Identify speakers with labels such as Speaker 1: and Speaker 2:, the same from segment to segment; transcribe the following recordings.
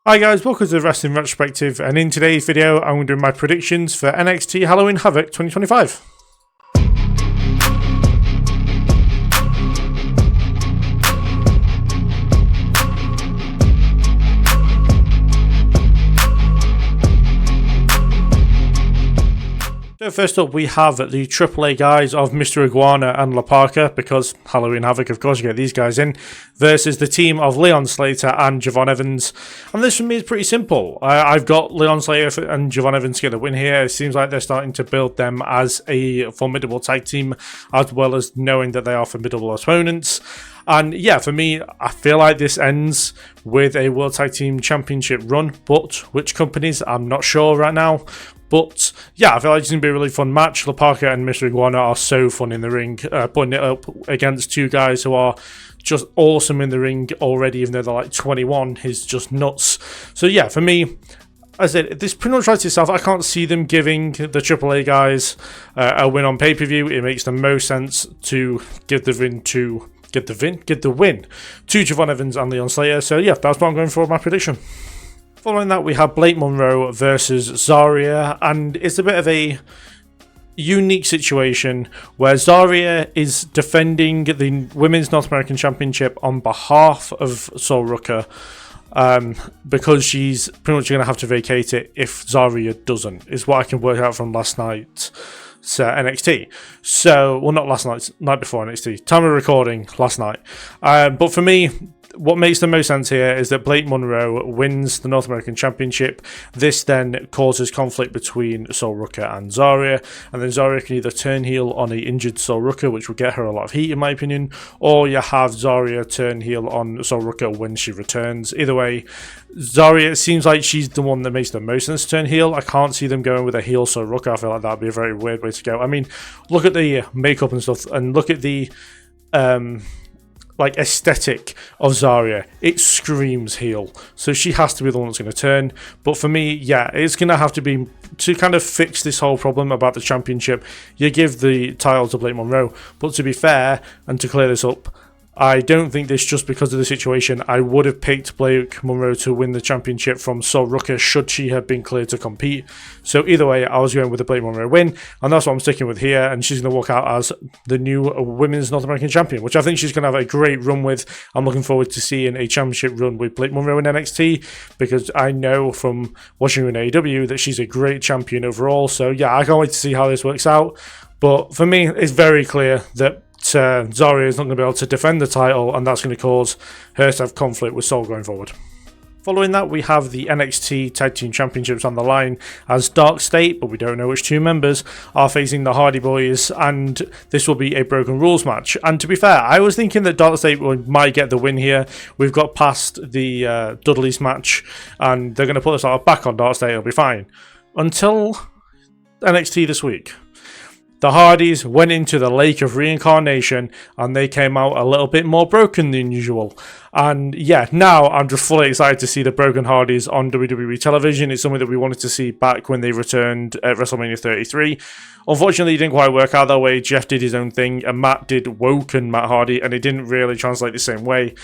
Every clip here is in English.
Speaker 1: Hi guys, welcome to the Wrestling Retrospective, and in today's video I'm going to do my predictions for NXT Halloween Havoc 2025. So first up we have the AAA guys of Mr. Iguana and La Parka, because Halloween Havoc, of course you get these guys in, versus the team of Leon Slater and Javon Evans. And this for me is pretty simple. I've got Leon Slater and Javon Evans to get the win here. It seems like they're starting to build them as a formidable tag team, as well as knowing that they are formidable opponents. And yeah, for me, I feel like this ends with a World Tag Team Championship run, but which companies, I'm not sure right now. But yeah, I feel like it's going to be a really fun match. La Parka and Mr. Iguana are so fun in the ring, putting it up against two guys who are just awesome in the ring already, even though they're like 21, is just nuts. So yeah, for me, as I said, this pretty much writes itself. I can't see them giving the AAA guys a win on pay-per-view. It makes the most sense to give the win to Javon Evans and Leon Slater. So yeah, that's what I'm going for my prediction. Following that, we have Blake Monroe versus Zarya, and it's a bit of a unique situation where Zarya is defending the Women's North American Championship on behalf of Sol Rucker, because she's pretty much going to have to vacate it if Zarya doesn't, is what I can work out from last night's NXT. So, well, not last night, night before NXT. Time of recording, last night. But for me, what makes the most sense here is that Blake Monroe wins the North American Championship. This then causes conflict between Sol Rucker and Zarya, and then Zarya can either turn heel on a injured Sol Rucker, which would get her a lot of heat in my opinion, or you have Zarya turn heel on Sol Rucker when she returns. Either way, Zarya, it seems like she's the one that makes the most sense to turn heel. I can't see them going with a heel Sol Rucker. I feel like that would be a very weird way to go. I mean, look at the makeup and stuff, and look at the like aesthetic of Zarya. It screams heel, so she has to be the one that's going to turn. But for me, yeah, it's going to have to be, to kind of fix this whole problem about the championship, you give the title to Blake Monroe. But to be fair, and to clear this up, I don't think this just because of the situation. I would have picked Blake Monroe to win the championship from Sol Rucker should she have been cleared to compete. So either way, I was going with the Blake Monroe win, and that's what I'm sticking with here. And she's going to walk out as the new Women's North American Champion, which I think she's going to have a great run with. I'm looking forward to seeing a championship run with Blake Monroe in NXT, because I know from watching her in AEW that she's a great champion overall. So yeah, I can't wait to see how this works out. But for me, it's very clear that Zarya is not going to be able to defend the title, and that's going to cause her to have conflict with Sol going forward. Following that, we have the NXT Tag Team Championships on the line, as Dark State, but we don't know which two members, are facing the Hardy Boys, and this will be a Broken Rules match. And to be fair, I was thinking that Dark State might get the win here. We've got past the Dudley's match, and they're going to put us all back on Dark State. It'll be fine. Until NXT this week. The Hardys went into the Lake of Reincarnation, and they came out a little bit more broken than usual. And yeah, now I'm just fully excited to see the Broken Hardys on WWE television. It's something that we wanted to see back when they returned at WrestleMania 33. Unfortunately, it didn't quite work out that way. Jeff did his own thing, and Matt did Woken Matt Hardy, and it didn't really translate the same way.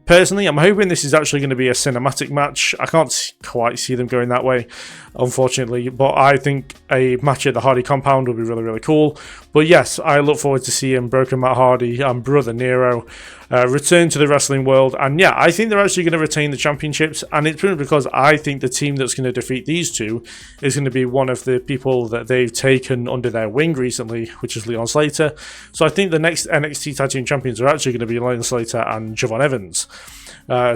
Speaker 1: Personally, I'm hoping this is actually going to be a cinematic match. I can't quite see them going that way, unfortunately, but I think a match at the Hardy compound would be really, really cool. But yes, I look forward to seeing Broken Matt Hardy and Brother Nero return to the wrestling world. And yeah, I think they're actually going to retain the championships, and it's pretty much because I think the team that's going to defeat these two is going to be one of the people that they've taken under their wing recently, which is Leon Slater. So I think the next NXT Tag Team Champions are actually going to be Leon Slater and Javon Evans.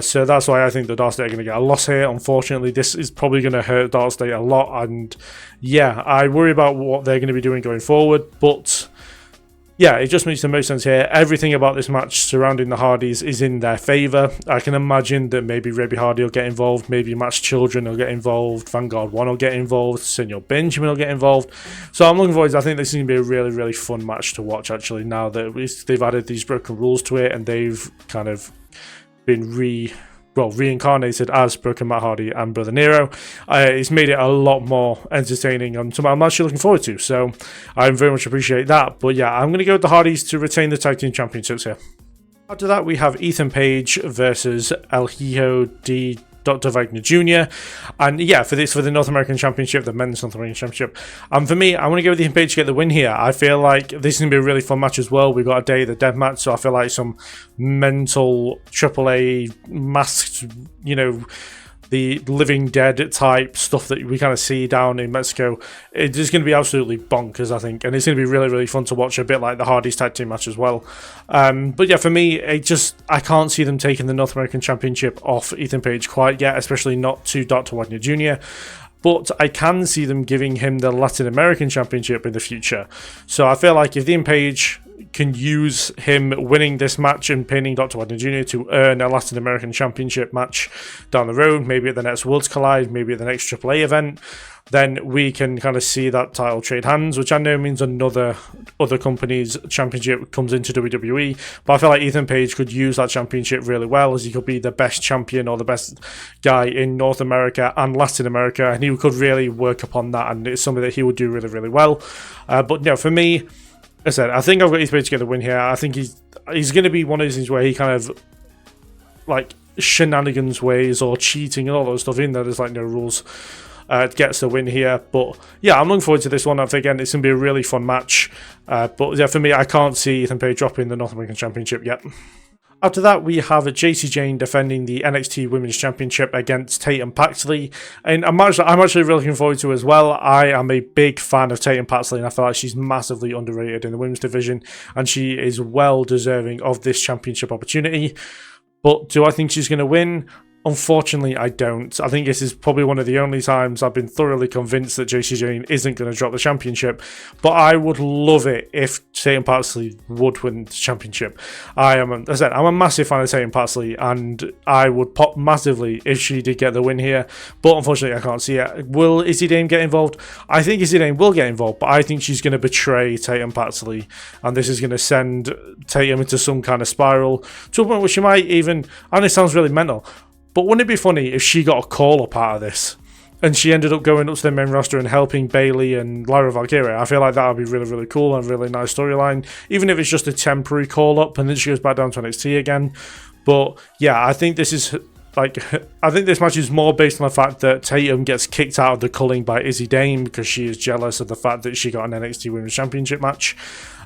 Speaker 1: So that's why I think the Dark State are going to get a loss here. Unfortunately, this is probably going to hurt Dark State a lot, and yeah, I worry about what they're going to be doing going forward. But yeah, it just makes the most sense here. Everything about this match surrounding the Hardys is in their favour. I can imagine that maybe Rebby Hardy will get involved, maybe Matt's children will get involved, Vanguard 1 will get involved, Senor Benjamin will get involved. So I'm looking forward to, I think this is going to be a really, really fun match to watch, actually, now that they've added these Broken Rules to it, and they've kind of been reincarnated as Broken Matt Hardy and Brother Nero. It's made it a lot more entertaining, and something I'm actually looking forward to, so I very much appreciate that. But yeah, I'm going to go with the Hardys to retain the Tag Team Championships here. After that, we have Ethan Page versus El Hijo de Dr. Wagner Jr. And yeah, for the North American Championship, the Men's North American Championship. And for me, I want to go with Ethan Page to get the win here. I feel like this is going to be a really fun match as well. We've got a Day of the Dead match, so I feel like some mental AAA masked, the Living Dead type stuff that we kind of see down in Mexico. It's just going to be absolutely bonkers, I think, and it's going to be really, really fun to watch, a bit like the Hardys tag team match as well. But yeah, for me, I can't see them taking the North American Championship off Ethan Page quite yet, especially not to Dr. Wagner Jr., but I can see them giving him the Latin American Championship in the future. So I feel like if Ethan Page can use him winning this match and pinning Dr. Wagner Jr. to earn a Latin American Championship match down the road, maybe at the next Worlds Collide, maybe at the next AAA event, then we can kind of see that title trade hands, which I know means other company's championship comes into WWE, but I feel like Ethan Page could use that championship really well, as he could be the best champion or the best guy in North America and Latin America, and he could really work upon that, and it's something that he would do really, really well. But for me, as I said, I think I've got Ethan Page to get the win here. I think he's going to be one of those things where he kind of like shenanigans ways or cheating and all those stuff in there. There's like no rules. Gets the win here. But yeah, I'm looking forward to this one. I think again, it's going to be a really fun match. But yeah, for me, I can't see Ethan Page dropping the North American Championship yet. After that, we have Jacy Jayne defending the NXT Women's Championship against Tatum Paxley, and I'm actually really looking forward to it as well. I am a big fan of Tatum Paxley, and I feel like she's massively underrated in the women's division, and she is well deserving of this championship opportunity. But do I think she's going to win? Unfortunately, I don't. I think this is probably one of the only times I've been thoroughly convinced that Jacy Jayne isn't going to drop the championship. But I would love it if Tatum Paxley would win the championship. As I said, I'm a massive fan of Tatum Paxley, and I would pop massively if she did get the win here. But unfortunately, I can't see it. Will Izzy Dame get involved? I think Izzy Dame will get involved, but I think she's going to betray Tatum Paxley, and this is going to send Tatum into some kind of spiral to a point where she might even, and it sounds really mental, but wouldn't it be funny if she got a call-up out of this and she ended up going up to the main roster and helping Bayley and Lyra Valkyria? I feel like that would be really, really cool and a really nice storyline, even if it's just a temporary call-up and then she goes back down to NXT again. But yeah, I think this match is more based on the fact that Tatum gets kicked out of the culling by Izzy Dame because she is jealous of the fact that she got an NXT Women's Championship match.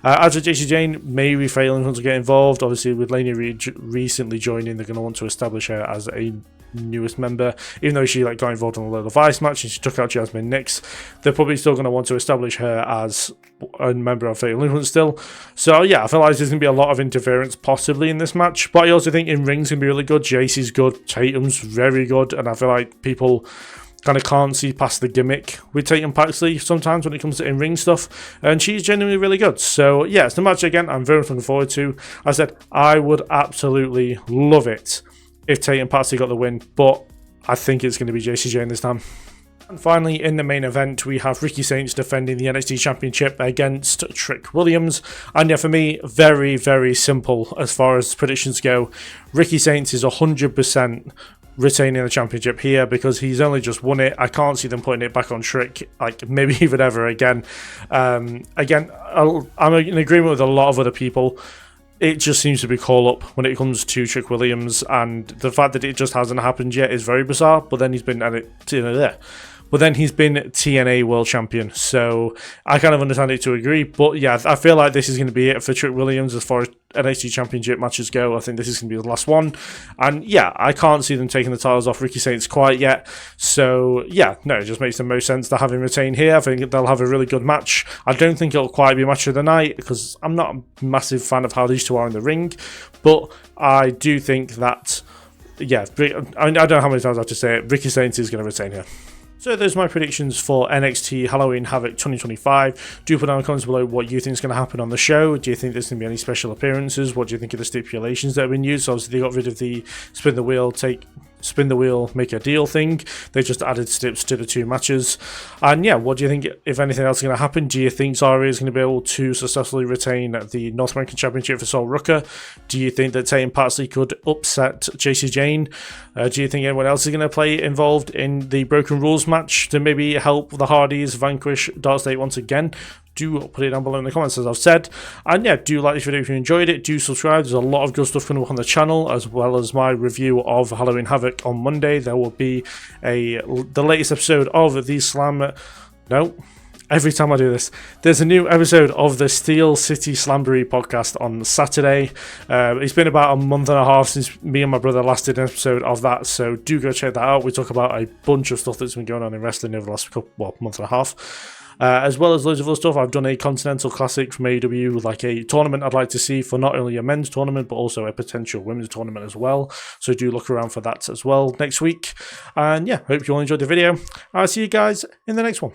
Speaker 1: As for Jacy Jayne, maybe failing to get involved. Obviously, with Lainey Reed recently joining, they're going to want to establish her as a newest member. Even though she got involved in the Little Vice match and she took out Jasmine Nix, they're probably still going to want to establish her as a member of Fatal Influence still. So yeah, I feel like there's going to be a lot of interference possibly in this match. But I also think in ring's going to be really good. Jacy's good, Tatum's very good, and I feel like people kind of can't see past the gimmick with Tatum Paxley sometimes when it comes to in-ring stuff, and she's genuinely really good. So yeah, it's the match again I'm very much looking forward to. I said I would absolutely love it if Tatum Paxley got the win, but I think it's going to be Jacy Jayne this time. And finally, in the main event, we have Ricky Saints defending the NXT Championship against Trick Williams. And yeah, for me, very, very simple as far as predictions go. Ricky Saints is 100% retaining the championship here because he's only just won it. I can't see them putting it back on Trick, maybe even ever again. I'm in agreement with a lot of other people. It just seems to be call up when it comes to Trick Williams, and the fact that it just hasn't happened yet is very bizarre. But then he's been TNA World Champion, so I kind of understand it to agree. But yeah, I feel like this is going to be it for Trick Williams as far as NXT Championship matches go. I think this is going to be the last one. And yeah, I can't see them taking the titles off Ricky Saints quite yet. So yeah, no, it just makes the most sense to have him retain here. I think they'll have a really good match. I don't think it'll quite be a match of the night because I'm not a massive fan of how these two are in the ring. But I do think that, yeah, I don't know how many times I have to say it, Ricky Saints is going to retain here. So those are my predictions for NXT Halloween Havoc 2025. Do put down in the comments below what you think is going to happen on the show. Do you think there's going to be any special appearances? What do you think of the stipulations that have been used? Obviously, they got rid of the spin the wheel, make a deal thing. They just added steps to the two matches. And yeah, what do you think, if anything else is going to happen? Do you think Zarya is going to be able to successfully retain the North American Championship for Sol Rucker? Do you think that Tatum Paxley could upset Jacy Jayne? Do you think anyone else is going to play involved in the Broken Rules match to maybe help the Hardys vanquish Dark State once again? do put it down below in the comments, as I've said. And yeah, do like this video if you enjoyed it. Do subscribe. There's a lot of good stuff coming up on the channel, as well as my review of Halloween Havoc on Monday. There will be the latest episode of the Slam... No. Every time I do this, there's a new episode of the Steel City Slamboree podcast on Saturday. It's been about a month and a half since me and my brother last did an episode of that, so do go check that out. We talk about a bunch of stuff that's been going on in wrestling over the last month and a half. As well as loads of other stuff. I've done a Continental Classic from AEW, like a tournament I'd like to see for not only a men's tournament, but also a potential women's tournament as well. So do look around for that as well next week. And yeah, hope you all enjoyed the video. I'll see you guys in the next one.